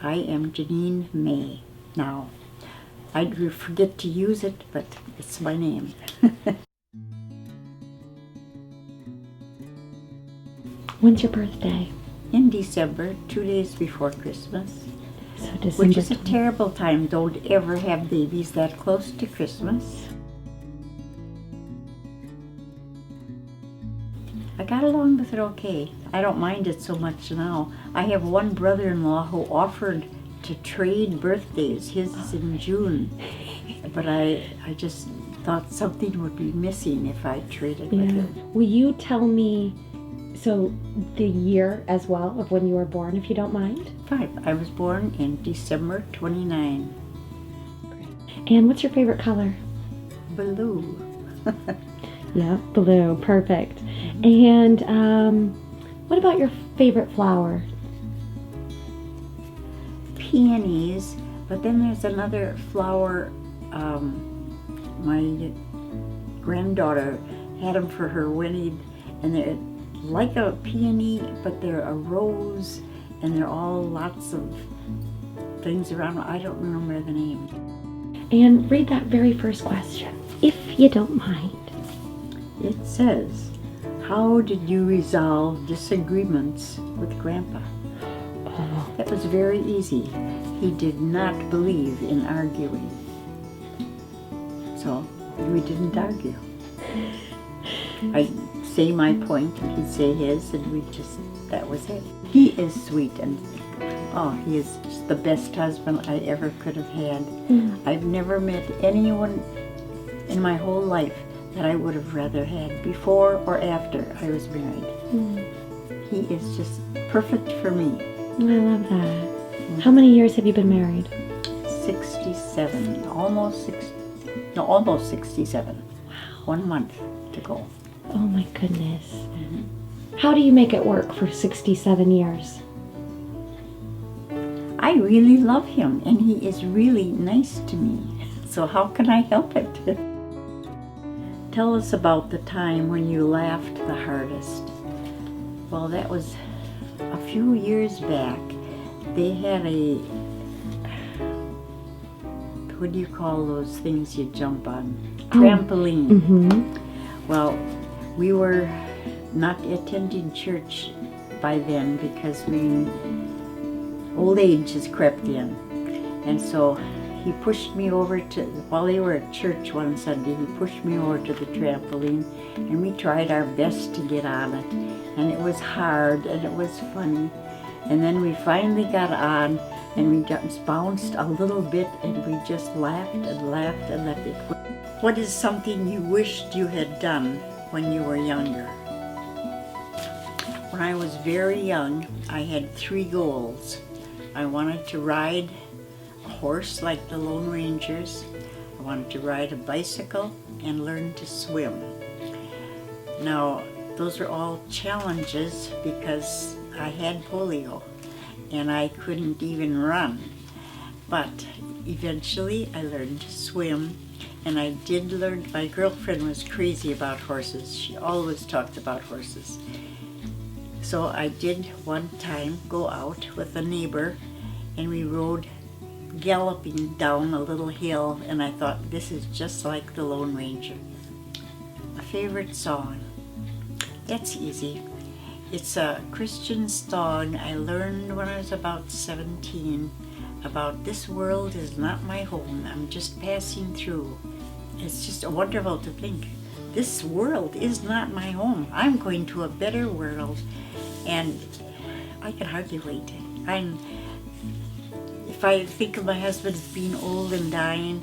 I am Jeaneen May now. I forget to use it, but it's my name. When's your birthday? In December, 2 days before Christmas. So December Which is a 20. terrible time. Don't ever have babies that close to Christmas. I got along with it okay. I don't mind it so much now. I have one brother-in-law who offered to trade birthdays. His is in June. But I just thought something would be missing if I traded with him. Will you tell me, so the year as well of when you were born, if you don't mind? 5. I was born in December 29. And what's your favorite color? Blue. Yeah, blue. Perfect. And what about your favorite flower? Peonies, but then there's another flower. My granddaughter had them for her wedding, and they're like a peony, but they're a rose, and they're all lots of things around. I don't remember the name. And read that very first question, if you don't mind. It says, how did you resolve disagreements with Grandpa? Oh, That was very easy. He did not believe in arguing. So we didn't argue. I'd say my point and he'd say his, and that was it. He is sweet, and he is just the best husband I ever could have had. I've never met anyone in my whole life that I would have rather had before or after I was married. He is just perfect for me. I love that. How many years have you been married? 67, almost 67. Wow. 1 month to go. Oh my goodness. How do you make it work for 67 years? I really love him, and he is really nice to me. So how can I help it? Tell us about the time when you laughed the hardest. Well, that was a few years back. They had what do you call those things you jump on? Trampoline. Well, we were not attending church by then because old age has crept in. And so he pushed me over while they were at church one Sunday, he pushed me over to the trampoline, and we tried our best to get on it. And it was hard, and it was funny. And then we finally got on, and we just bounced a little bit, and we just laughed and laughed and left it. What is something you wished you had done when you were younger? When I was very young, I had 3 goals. I wanted to ride a horse like the Lone Rangers. I wanted to ride a bicycle and learn to swim. Now, those are all challenges because I had polio and I couldn't even run. But eventually I learned to swim, and I did learn. My girlfriend was crazy about horses. She always talked about horses. So I did one time go out with a neighbor, and we rode galloping down a little hill, and I thought, this is just like the Lone Ranger. A favorite song? That's easy. It's a Christian song I learned when I was about 17 about this world is not my home, I'm just passing through. It's just wonderful to think, this world is not my home. I'm going to a better world, and I can hardly wait. If I think of my husband as being old and dying,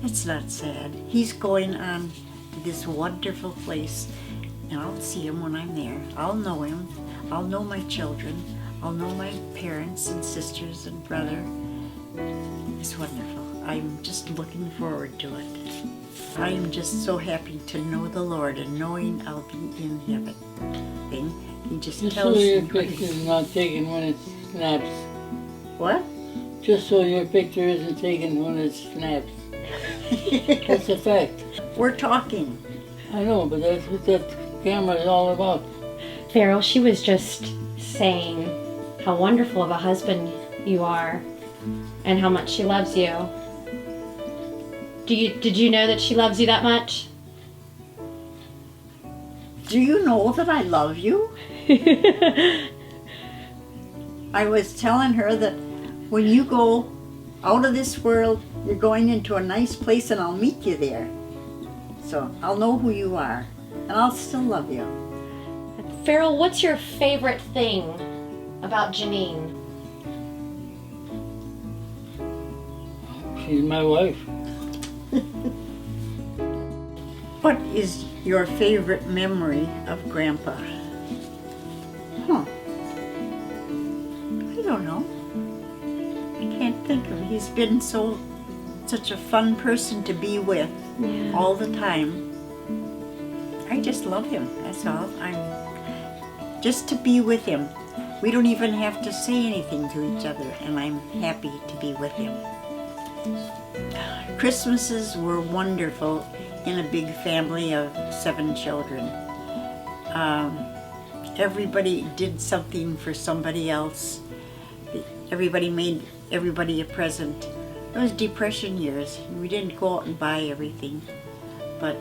it's not sad. He's going on to this wonderful place, and I'll see him when I'm there. I'll know him. I'll know my children. I'll know my parents and sisters and brother. It's wonderful. I'm just looking forward to it. I am just so happy to know the Lord and knowing I'll be in heaven. He just tells me. Just so your picture is not taken when it snaps. What? Just so your picture isn't taken when it snaps. That's a fact. We're talking. I know, but that's what that camera is all about. Farrell, she was just saying how wonderful of a husband you are and how much she loves you. Did you know that she loves you that much? Do you know that I love you? I was telling her that when you go out of this world, you're going into a nice place and I'll meet you there. So I'll know who you are and I'll still love you. Farrell, what's your favorite thing about Jeaneen? She's my wife. What is your favorite memory of Grandpa? Huh. I don't know. I can't think of it. He's been such a fun person to be with all the time. I just love him, that's all. Just to be with him. We don't even have to say anything to each other, and I'm happy to be with him. Christmases were wonderful in a big family of 7 children. Everybody did something for somebody else. Everybody made everybody a present. It was Depression years. We didn't go out and buy everything, but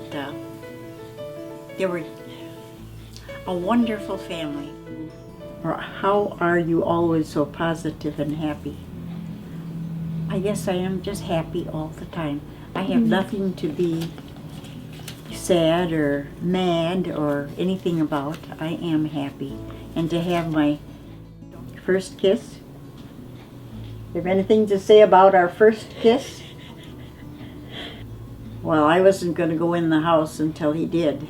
they were a wonderful family. How are you always so positive and happy? I guess I am just happy all the time. I have nothing to be sad or mad or anything about. I am happy. And to have my first kiss. You have anything to say about our first kiss? Well, I wasn't going to go in the house until he did.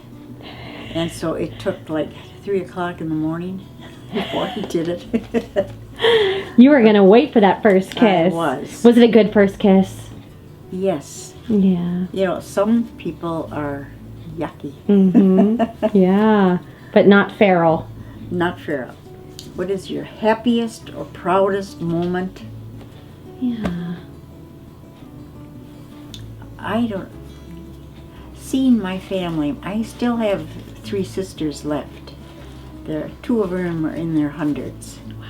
And so it took like 3 o'clock in the morning before he did it. You were going to wait for that first kiss. I was. Was it a good first kiss? Yes. Yeah. You know, some people are yucky. Mm-hmm. Yeah. But not Farrell. Not Farrell. What is your happiest or proudest moment? Yeah. Seeing my family, I still have 3 sisters left. 2 of them are in their hundreds. Wow.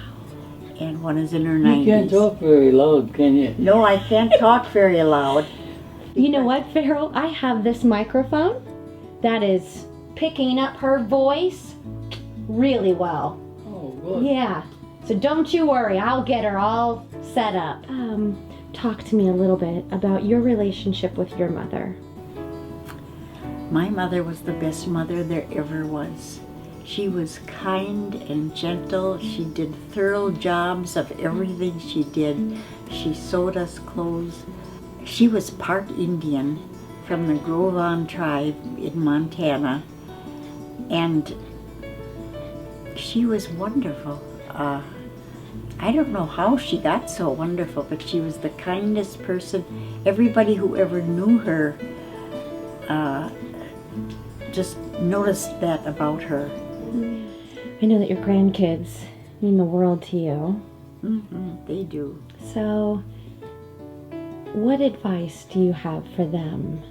And one is in her 90s. You can't talk very loud, can you? No, I can't talk very loud. You know what, Farrell? I have this microphone that is picking up her voice really well. Oh, good. Yeah. So don't you worry. I'll get her all set up. Talk to me a little bit about your relationship with your mother. My mother was the best mother there ever was. She was kind and gentle. She did thorough jobs of everything she did. She sewed us clothes. She was part Indian from the Gros tribe in Montana, and she was wonderful. I don't know how she got so wonderful, but she was the kindest person. Everybody who ever knew her just noticed that about her. I know that your grandkids mean the world to you. Mm-hmm, they do. So, what advice do you have for them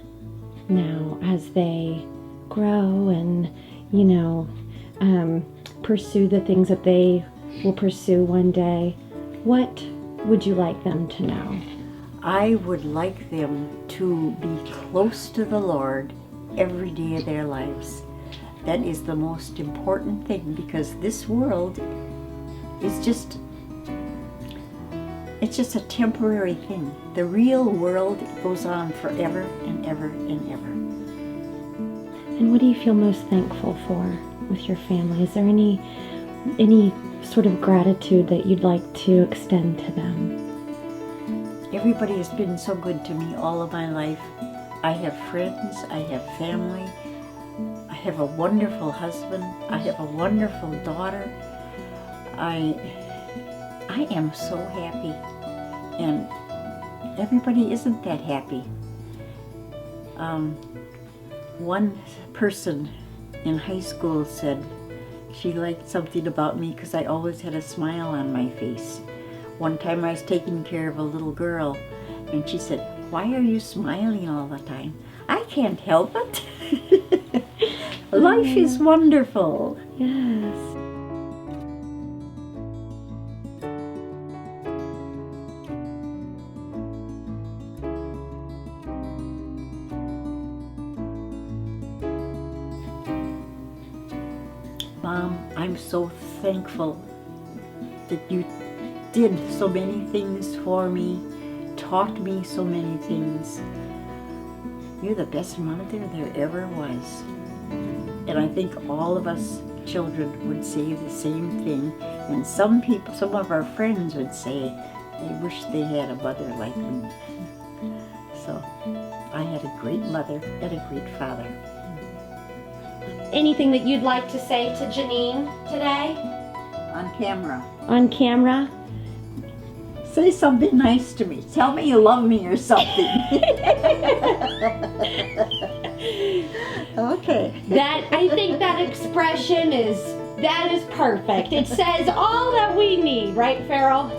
now as they grow and, pursue the things that they will pursue one day? What would you like them to know? I would like them to be close to the Lord every day of their lives. That is the most important thing, because this world is just a temporary thing. The real world goes on forever and ever and ever. And what do you feel most thankful for with your family? Is there any sort of gratitude that you'd like to extend to them? Everybody has been so good to me all of my life. I have friends, I have family, I have a wonderful husband, I have a wonderful daughter. I am so happy, and everybody isn't that happy. One person in high school said she liked something about me because I always had a smile on my face. One time I was taking care of a little girl, and she said, "Why are you smiling all the time?" I can't help it. Life is wonderful. Yes. I'm so thankful that you did so many things for me, taught me so many things. You're the best mother there ever was. And I think all of us children would say the same thing. And some people, some of our friends would say they wish they had a mother like me. So I had a great mother and a great father. Anything that you'd like to say to Jeaneen today? On camera. On camera? Say something nice to me. Tell me you love me or something. Okay. I think that expression is perfect. It says all that we need, right, Farrell?